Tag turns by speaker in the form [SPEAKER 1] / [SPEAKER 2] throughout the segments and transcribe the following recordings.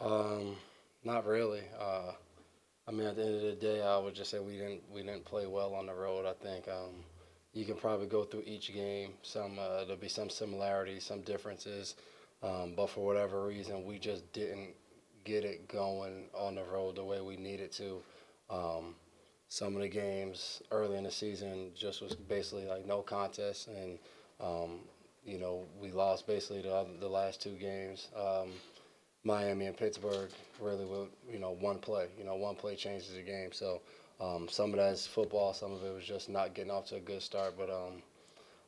[SPEAKER 1] Um, Not really. I mean, at the end of the day, I would just say we didn't play well on the road. I think you can probably go through each game. There'll be some similarities, some differences, but for whatever reason, we just didn't get it going on the road the way we needed to. Um, some of the games early in the season just was basically like no contest, and um, we lost basically the last two games. Miami and Pittsburgh really with one play. One play changes the game. So some of that is football. Some of it was just not getting off to a good start. But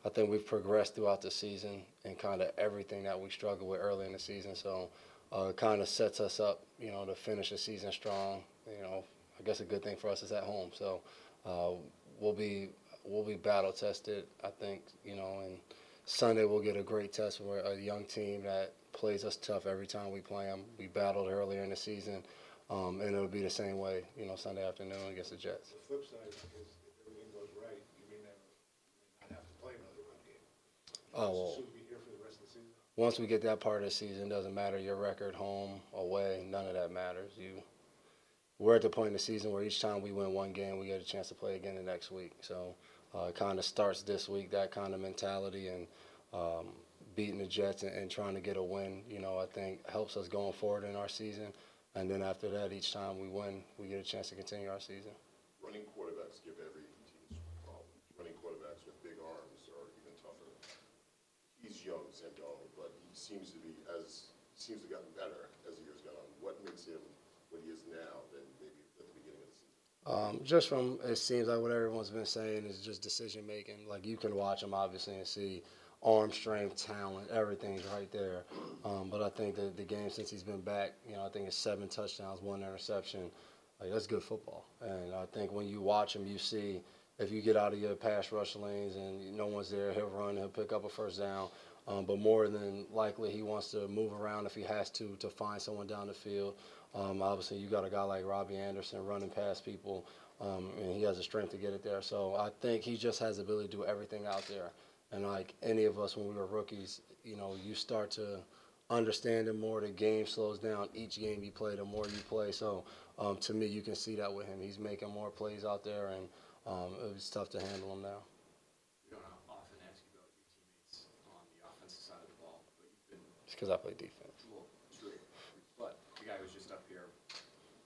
[SPEAKER 1] I think we've progressed throughout the season and kind of everything that we struggled with early in the season. So it kind of sets us up, to finish the season strong. I guess a good thing for us is at home. So uh, we'll be we'll be battle tested. I think and Sunday we'll get a great test. We're a young team that plays us tough every time we play them. We battled earlier in the season, and it'll be the same way, Sunday afternoon against the Jets.
[SPEAKER 2] The flip side is if everything goes right, you may not have to play another road game.
[SPEAKER 1] Oh well,
[SPEAKER 2] Should we be here for the rest of the season?
[SPEAKER 1] once we get that part of the season, it doesn't matter your record, home, away, none of that matters. We're at the point in the season where each time we win one game, we get a chance to play again the next week. So it kind of starts this week, that kind of mentality, and um, beating the Jets and trying to get a win, I think helps us going forward in our season. And then after that, each time we win, we get a chance to continue our season.
[SPEAKER 3] Running quarterbacks give every team problems. Running quarterbacks with big arms are even tougher. He's young, Sandoval, but he seems to have gotten better as the years gone on. What makes him what he is now than maybe at the beginning of the season?
[SPEAKER 1] Just from it seems like what everyone's been saying is just decision making. Like you can watch him obviously and see arm strength, talent, everything's right there. But I think that the game since he's been back, I think it's 7 touchdowns, 1 interception. Like that's good football. And I think when you watch him, you see if you get out of your pass rush lanes and no one's there, he'll run, he'll pick up a first down. But more than likely, he wants to move around if he has to find someone down the field. Obviously, you got a guy like Robbie Anderson running past people, and he has the strength to get it there. So I think he just has the ability to do everything out there. And like any of us when we were rookies, you start to understand him more. The game slows down. Each game you play, the more you play. So to me, you can see that with him. He's making more plays out there, and it was tough to handle him now.
[SPEAKER 4] We don't often ask you about your teammates on the offensive side of the ball, but you've been
[SPEAKER 1] It's because I play defense.
[SPEAKER 4] well, true. But the guy who was just up here,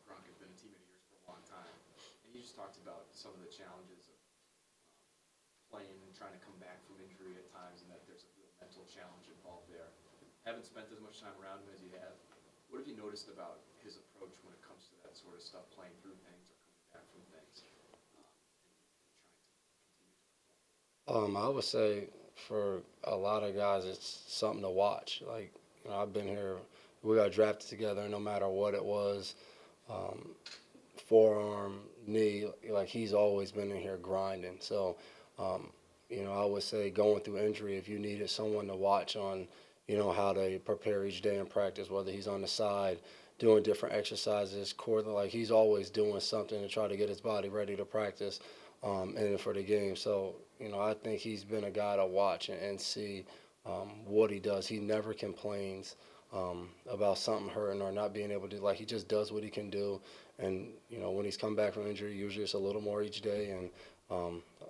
[SPEAKER 4] Gronk, has been a teammate of yours for a long time, and he just talked about some of the challenges of playing and trying to come back from injury at times, and that there's a real mental challenge involved there. Haven't spent as much time around him as you have. What have you noticed about his approach when it comes to that sort of stuff, playing through things or coming back from things, and trying to continue to perform?
[SPEAKER 1] I would say for a lot of guys, it's something to watch. Like, I've been here, we got drafted together, no matter what it was, um, forearm, knee, like he's always been in here grinding. So, um, I would say going through injury, if you needed someone to watch on, how they prepare each day in practice, whether he's on the side, doing different exercises, core, like he's always doing something to try to get his body ready to practice and for the game. So, I think he's been a guy to watch and see what he does. He never complains about something hurting or not being able to. Like he just does what he can do. And when he's come back from injury, usually it's a little more each day. And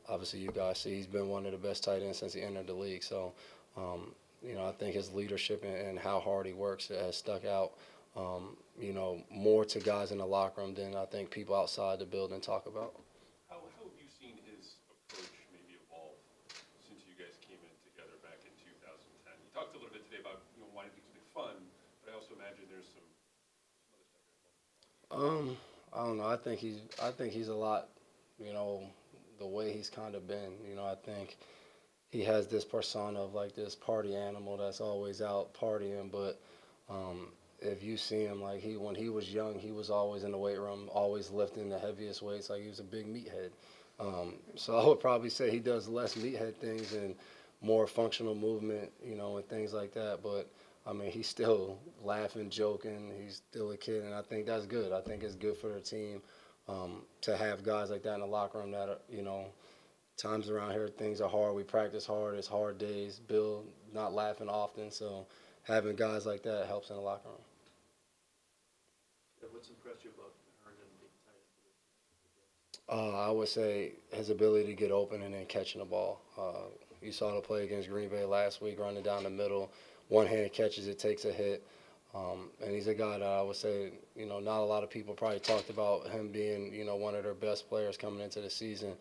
[SPEAKER 1] obviously, you guys see he's been one of the best tight ends since he entered the league. So, I think his leadership and how hard he works has stuck out. More to guys in the locker room than I think people outside the building talk about.
[SPEAKER 5] How have you seen his approach maybe evolve since you guys came in together back in 2010? You talked a little bit today about wanting things to be fun, but I also imagine there's some other stuff involved.
[SPEAKER 1] I don't know. I think he's a lot. The way he's kind of been. I think he has this persona of like this party animal that's always out partying. But if you see him, like when he was young, he was always in the weight room, always lifting the heaviest weights. Like he was a big meathead. So I would probably say he does less meathead things and more functional movement, and things like that. But I mean, he's still laughing, joking. He's still a kid, and I think that's good. I think it's good for the team to have guys like that in the locker room that are, times around here, things are hard. We practice hard. It's hard days. Bill not laughing often, so having guys like that helps in the locker room.
[SPEAKER 6] what's impressed you about Herndon being tight end for the Jets?
[SPEAKER 1] I would say his ability to get open and then catching the ball. You saw the play against Green Bay last week, running down the middle. One hand catches it, takes a hit. And he's a guy that I would say, not a lot of people probably talked about him being, one of their best players coming into the season.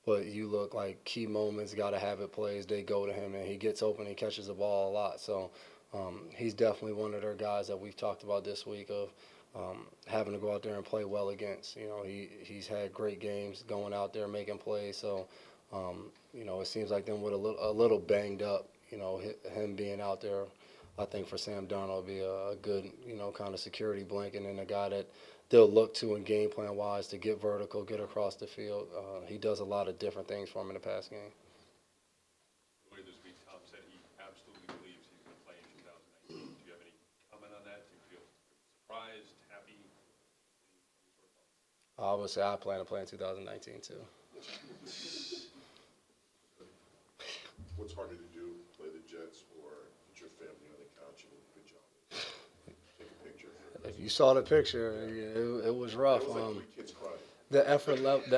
[SPEAKER 1] But you look like key moments, got to have it plays, they go to him, and he gets open and catches the ball a lot. So he's definitely one of their guys that we've talked about this week of having to go out there and play well against. He's had great games going out there making plays. So, it seems like them with a little banged up, him being out there, I think for Sam Darnold would be a good, kind of security blanket and a guy that they'll look to in game plan wise to get vertical, get across the field. He does a lot of different things for him in the pass game.
[SPEAKER 5] Earlier this week, Tom said he absolutely believes he's going to play in 2019. Do you have any comment on that? Do you feel surprised, happy? Any sort of thoughts?
[SPEAKER 1] I would say I plan to play in 2019 too.
[SPEAKER 3] What's harder to do, play the Jets or put your family on the couch and good job? Take a picture.
[SPEAKER 1] If you saw the picture, it was rough.
[SPEAKER 3] It was like 3 kids crying.
[SPEAKER 1] The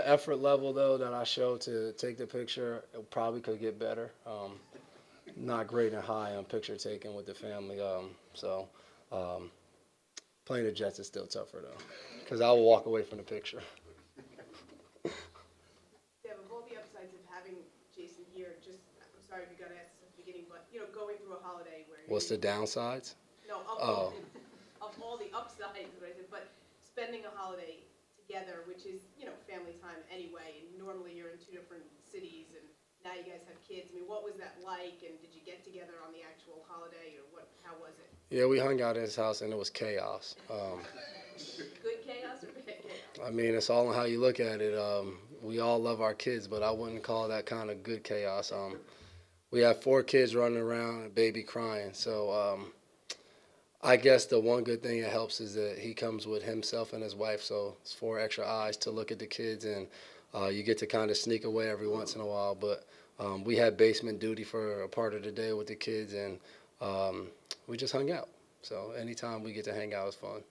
[SPEAKER 1] effort level though that I showed to take the picture, it probably could get better. Not great and high on picture taking with the family. Playing the Jets is still tougher though, because I will walk away from the picture.
[SPEAKER 7] Devin, of all the upsides of having Jason here, I'm sorry if you got to ask this at the beginning, but going through a holiday where
[SPEAKER 1] What's the downsides?
[SPEAKER 7] No, of all the upsides, what I said, but spending a holiday together, which is family time anyway, and normally you're in 2 different cities, and now you guys have kids. I mean, what was that like, and did you get together on the actual holiday, or how was it?
[SPEAKER 1] Yeah, we hung out at his house and it was chaos.
[SPEAKER 7] Good chaos or bad chaos?
[SPEAKER 1] I mean, it's all on how you look at it. We all love our kids, but I wouldn't call that kind of good chaos. We have 4 kids running around, a baby crying. So I guess the one good thing that helps is that he comes with himself and his wife, so it's 4 extra eyes to look at the kids, and you get to kind of sneak away every once in a while. But we had basement duty for a part of the day with the kids, and we just hung out. So anytime we get to hang out is fun.